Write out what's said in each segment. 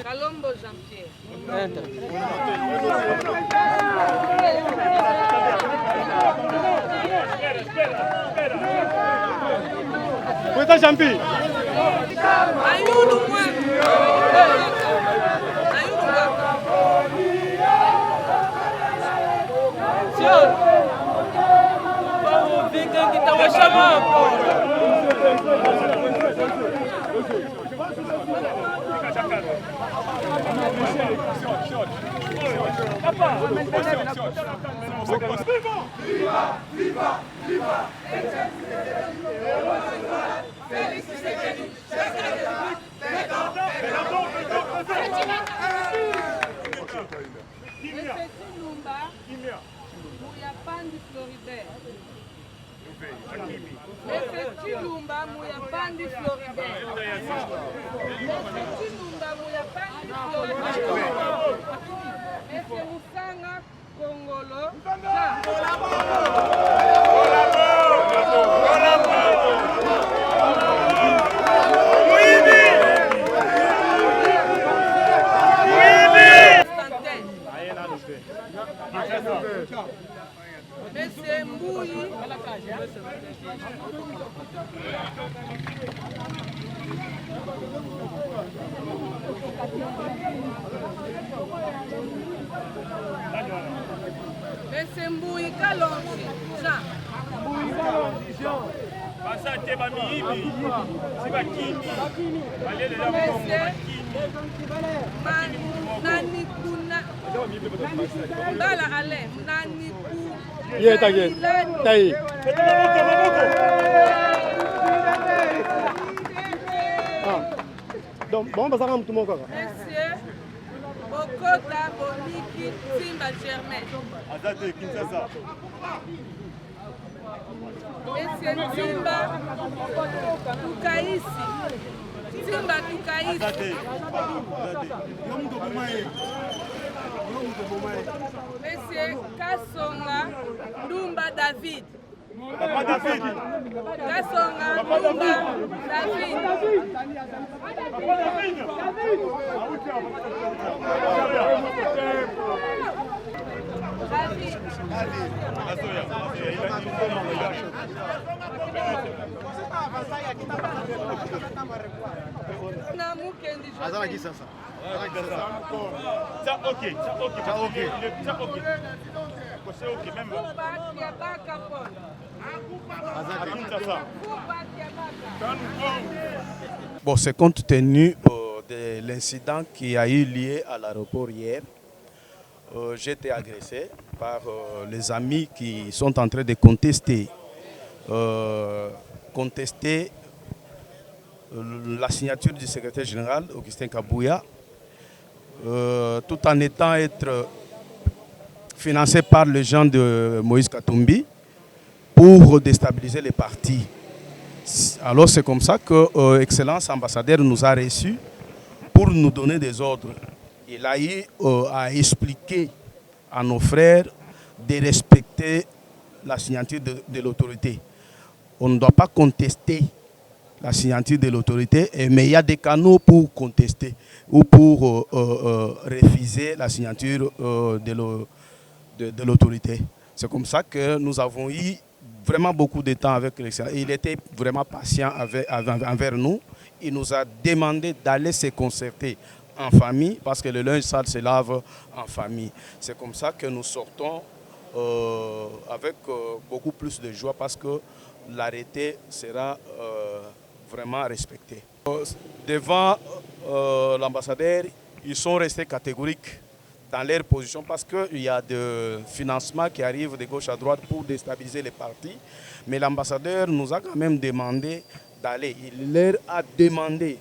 Kalombo Jean-Pierre. Puta Champi. Ayudo moi. Muyapandi Floribert. Chilumba Muyapandi Floribert. Chilumba Muyapandi Floribert. Ese Musanga Congolo. Monsieur Mbouyi. Monsieur Mbouyi Kalonji. Jean. Nanikuna. Bala Ale. Naniku. Yeah, taille. Donc, bon, bah ça va tout le monde. Monsieur Bokota Boniki Simba Germain. Azate Kinshasa. Monsieur Simba Tukaisi. Simba Tukaisi. Monsieur Kasonga Ndumba David. Papa David. Kasonga Ndumba David. Papa David. Bon, c'est compte tenu de l'incident qui a eu lieu à l'aéroport hier. J'ai été agressé par les amis qui sont en train de contester la signature du secrétaire général, Augustin Kabouya, tout en être financé par les gens de Moïse Katumbi pour déstabiliser les partis. Alors c'est comme ça que Excellence ambassadeur nous a reçus pour nous donner des ordres. Il a eu à expliquer à nos frères de respecter la signature de l'autorité. On ne doit pas contester la signature de l'autorité, mais il y a des canaux pour contester ou pour refuser la signature de l'autorité. C'est comme ça que nous avons eu vraiment beaucoup de temps avec l'excellence. Il était vraiment patient envers nous. Il nous a demandé d'aller se concerter en famille parce que le linge sale se lave en famille. C'est comme ça que nous sortons avec beaucoup plus de joie parce que l'arrêté sera vraiment respecté. Devant l'ambassadeur, ils sont restés catégoriques dans leur position parce qu'il y a des financements qui arrivent de gauche à droite pour déstabiliser les partis. Mais l'ambassadeur nous a quand même demandé d'aller. Il leur a demandé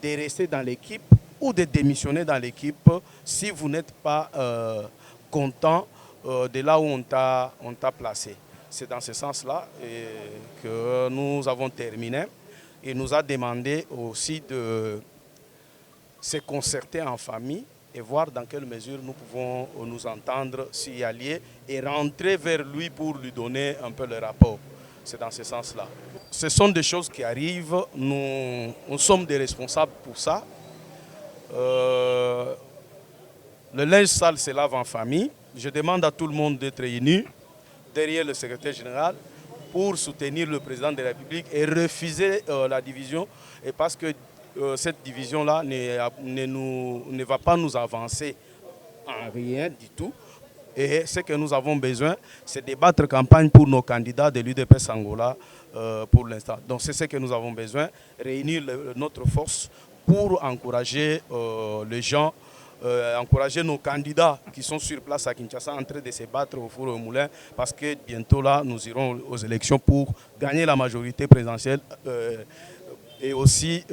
de rester dans l'équipe ou de démissionner dans l'équipe si vous n'êtes pas content de là où on t'a placé. C'est dans ce sens-là que nous avons terminé. Il nous a demandé aussi de se concerter en famille et voir dans quelle mesure nous pouvons nous entendre s'il y a lieu et rentrer vers lui pour lui donner un peu le rapport. C'est dans ce sens-là. Ce sont des choses qui arrivent, nous sommes des responsables pour ça. Le linge sale se lave en famille. Je demande à tout le monde d'être réuni derrière le secrétaire général pour soutenir le président de la République et refuser la division. Et parce que cette division-là ne va pas nous avancer en rien du tout. Et ce que nous avons besoin, c'est de battre campagne pour nos candidats de l'UDPS Angola pour l'instant. Donc c'est ce que nous avons besoin, réunir notre force pour encourager les gens, encourager nos candidats qui sont sur place à Kinshasa en train de se battre au four et au moulin, parce que bientôt là, nous irons aux élections pour gagner la majorité présidentielle et aussi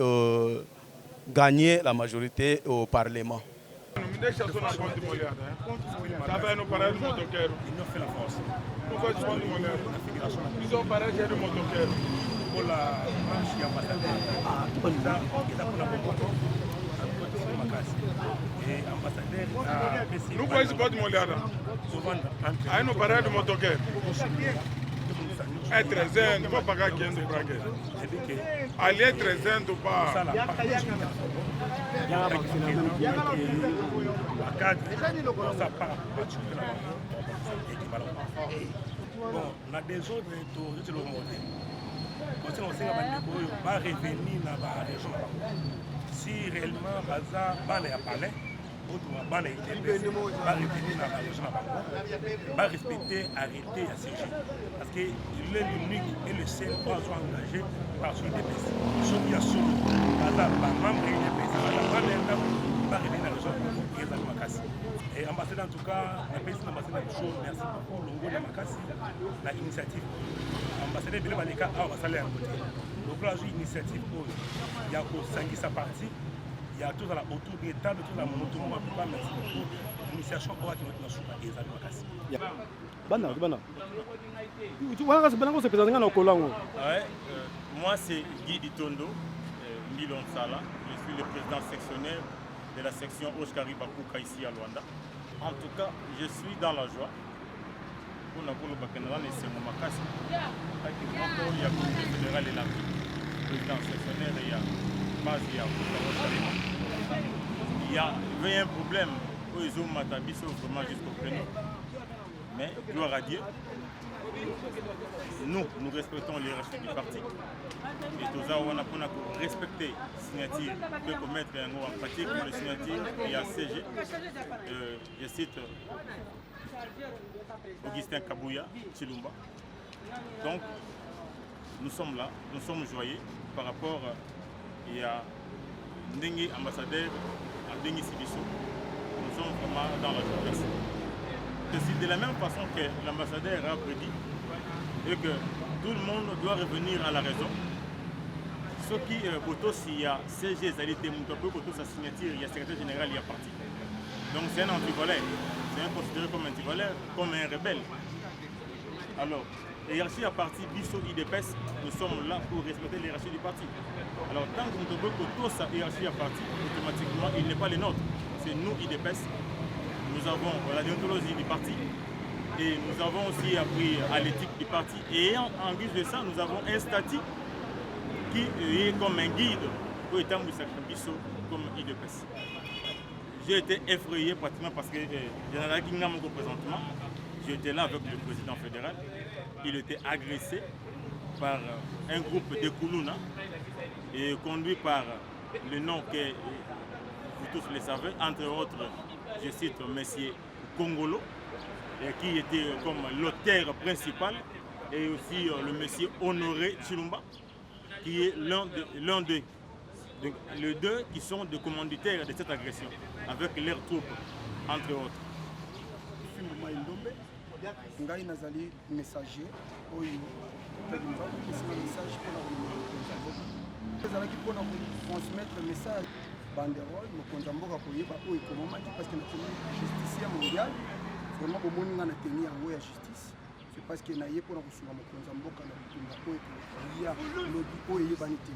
gagner la majorité au Parlement. Ils ont fait la force. Pourquoi ils font du monnaie? Ils ont parlé de motoquaire. Pour la marche, nous voyons pas du monnaie. Ils ont parlé de motoquaire. Être zen, ne faut pas qu'il y ait un braquet. Aller être zen, ne pas. Bon, on a des autres touristes le monde. Quand on sait que va revenir dans la région. Si réellement Baza va les appeler, va les revenir dans la région, va respecter, arrêter à CG. Parce qu'il est l'unique et le seul pour être engagé par son DPS. Sauf bien sûr, Baza va membre de l'UDPS, va revenir dans la région et dans le Makassi. Et ambassadeur en tout cas, la présidente ambassadeur de Chaux, merci beaucoup, Longo de Makassi, l'initiative. Ambassadeur de l'Ébaleka a un salaire à côté. Donc là, j'ai une initiative pour il y a sa partie, il y a tout dans la autour des tables, tout dans la monotomie, en tout cas, merci beaucoup. L'initiation qui va être dans Chaux et dans Makassi. Moi, c'est Guy Ditondo, Milon Sala. Je suis le président sectionnaire de la section Oshkari Bakuka ici à Luanda. En tout cas, je suis dans la joie. Pour le Bakenran et c'est mon Makassi. Il y a le fédéral et l'Amérique, le président sectionnaire et il y a Mazi, il y avait un problème où ils ont matabissé vraiment jusqu'au prénom. Mais gloire à Dieu, nous respectons les hiérarchies du parti. Et tout ça, on a respecté la signature de mettre un mot en pratique pour la signature. Il y a CG, je cite Augustin Kabouya, Chilumba. Donc, nous sommes là, nous sommes joyeux par rapport à Ndengi ambassadeur, à Ndengi Sibiso. Nous sommes vraiment dans la joie. C'est de la même façon que l'ambassadeur a prédit et que tout le monde doit revenir à la raison. Ce qui s'il y a CG, sa signature, il y a secrétaire général, il y a parti. Donc c'est un antivaleur, c'est considéré comme un antivaleur, comme un rebelle. Alors, la hiérarchie à parti, Bisso, IDPS, nous sommes là pour respecter la hiérarchie du parti. Alors tant que nous devons que sa hiérarchie à parti, automatiquement, il n'est pas le nôtre. C'est nous, IDPS. Nous avons la déontologie du parti et nous avons aussi appris à l'éthique du parti. Et en guise de ça, nous avons un statut qui est comme un guide pour étendre le sacrifice comme IDPS. J'ai été effrayé pratiquement parce que Général Kingam, présentement, j'étais là avec le président fédéral. Il était agressé par un groupe de Koulouna et conduit par le nom que vous tous le savez, entre autres. Je cite M. Kongolo, qui était comme l'auteur principal, et aussi le monsieur Honoré Chilumba, qui est l'un des les deux qui sont des commanditaires de cette agression, avec leurs troupes, entre autres. Ngai nazali messager oyo pedimba ko message pour la transmettre message banderole mokonza mboka koyeba oyo ekomamaki parce que na justice mondiale vraiment bomoni nga na teni yango ya justice c'est parce que naye mpona kosunga mokonza mboka na bitumba oyo ya lobi oyo eyebani te.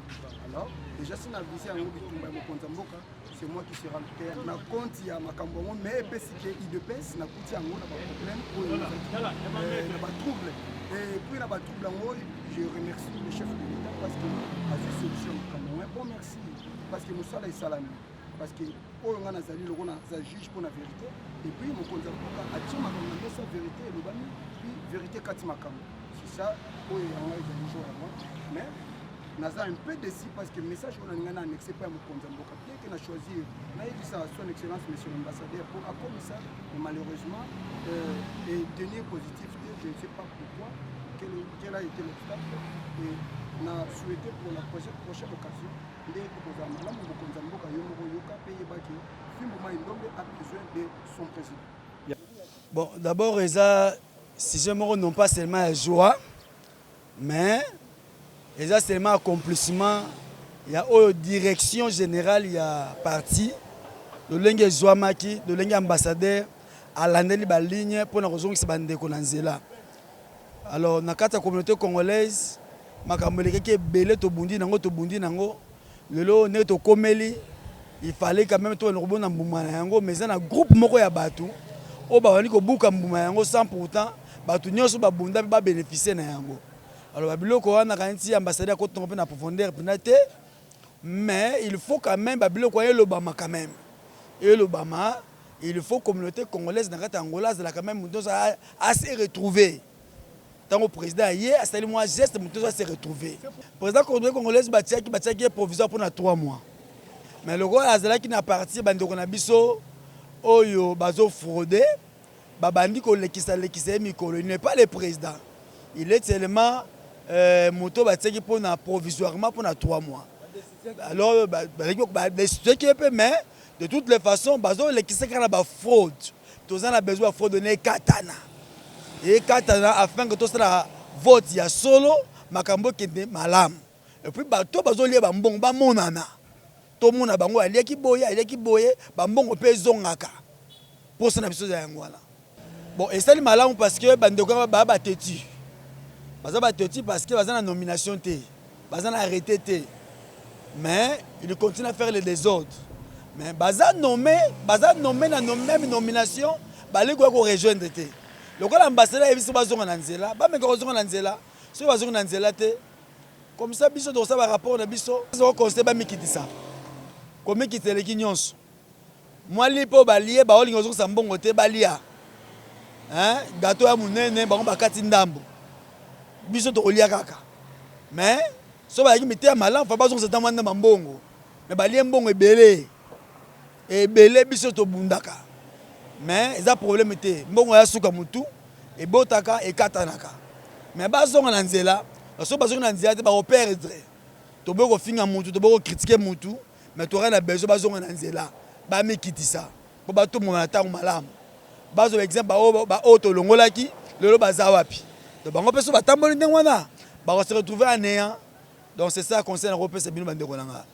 Alors déjà si na visi yango bitumba ya mokonza mboka c'est moi qui sera le père na compte ya makambo yango mais epesi ke IDPS na kuti yango na baproblème oyo na batrouble et puis na batrouble yango je remercie le chef de l'État parce que a vu solution makambo. Bon merci parce que mosala esalami parce que oyo nga nazali loko naza juge pour la vérité et puis mokonzi ya mboka atie makambo na mesa vérité elobami puis vérité kati makambo c'est ça oyo yango ezali jour ya moi mais naza un peu déçu parce que message oyo nalinga na annexe pa ya mokonzi ya mboka bien que na choisir nayebisa son excellence monsieur l'ambassadeur pour akomisa mais malheureusement et dernier positif je ne sais pas pourquoi quel a été l'obstacle et na souhaité pour la prochaine occasion nde kokozala malamu mokonzi ya mboka yo moko yoka mpe yebaki fimbo Mai-Ndombe a besoin de son président. Bon, d'abord si je me non pas seulement la joie mais seulement accomplissement il y a une direction générale il y a parti de l'enge Zouamaki de l'enge ambassadeur à l'année ba ligne pour na kozongisa bandeko na nzela. Alors na kata communauté congolaise makambo lekeke belé to bundi nango lelo ne to komeli il fallait quand même to na mbuma yango mais na groupe moko ya batu o ba wani ko buka mbuma yango sans pourtant batu nyonso ba bunda ba bénéficier na yango. Alors babiloko wana kanti ambassadeur ko tomber na profondeur penate mais il faut quand même babiloko ya lobama quand même et lobama il faut communauté congolaise na kata Angola la quand même à se retrouver. Tant que président hier a sali moi geste muto se retrouver. Président congolaise batiaki provisoire pour 3 mois. Mais le roi azala qui n'a parti bandeko na biso oyo bazo frauder babandi ko lekisa mikolo, il n'est pas le président. Il est seulement moto batiaki pour provisoirement pour 3 mois. Alors décider qui peut mais de toutes les façons bazo lekisa kana ba fraude. Tous en a besoin de fraude ne katana. Et katana afin que tout ça vote ya solo makambo kende malam. Et puis bato bazo lia ba mbongo ba monana. To mona bango aliaki boye ba mbongo pe zongaka. Pour ça na biso ya ngwana. Bon et ça malam parce que bandeko ba teti. Baza ba teti parce que baza na nomination té. Baza na arrêté té. Mais il continue à faire les désordres. Mais baza nommé na même nomination balé ko rejoindre té. Le quoi l'ambassadeur est venu sur Nanzela, pas mais qu'on sur Nanzela, sur la zone Nanzela té, comme ça biso doit savoir rapport na biso, ça va conseiller ba mikiti ça, comme mikiti les kinyons, moi lipo balié ba olingo sur sambongo té balia, hein, gâteau à munene, ba on ba kati ndambo, biso to olia kaka, mais so ba kimité à malan, faut pas sur cette amande mambongo, mais balie mbongo et belé biso to bundaka. Mais il y a un problème. Mbongo ya suka mutu et botaka et katanaka. Mais bazonga na nzela, so bazonga na nzela te ba perdre. To boko finga mutu, to boko critiquer mutu, mais to rien a besoin bazonga na nzela. Ba mikitisa. Po ba to mona tango malamu. Bazo exemple ba auto longolaki, lelo baza wapi. Donc bango peso ba tamboli ndengwana, ba se retrouver en néant. Donc c'est ça concerne européen c'est bino bande konanga.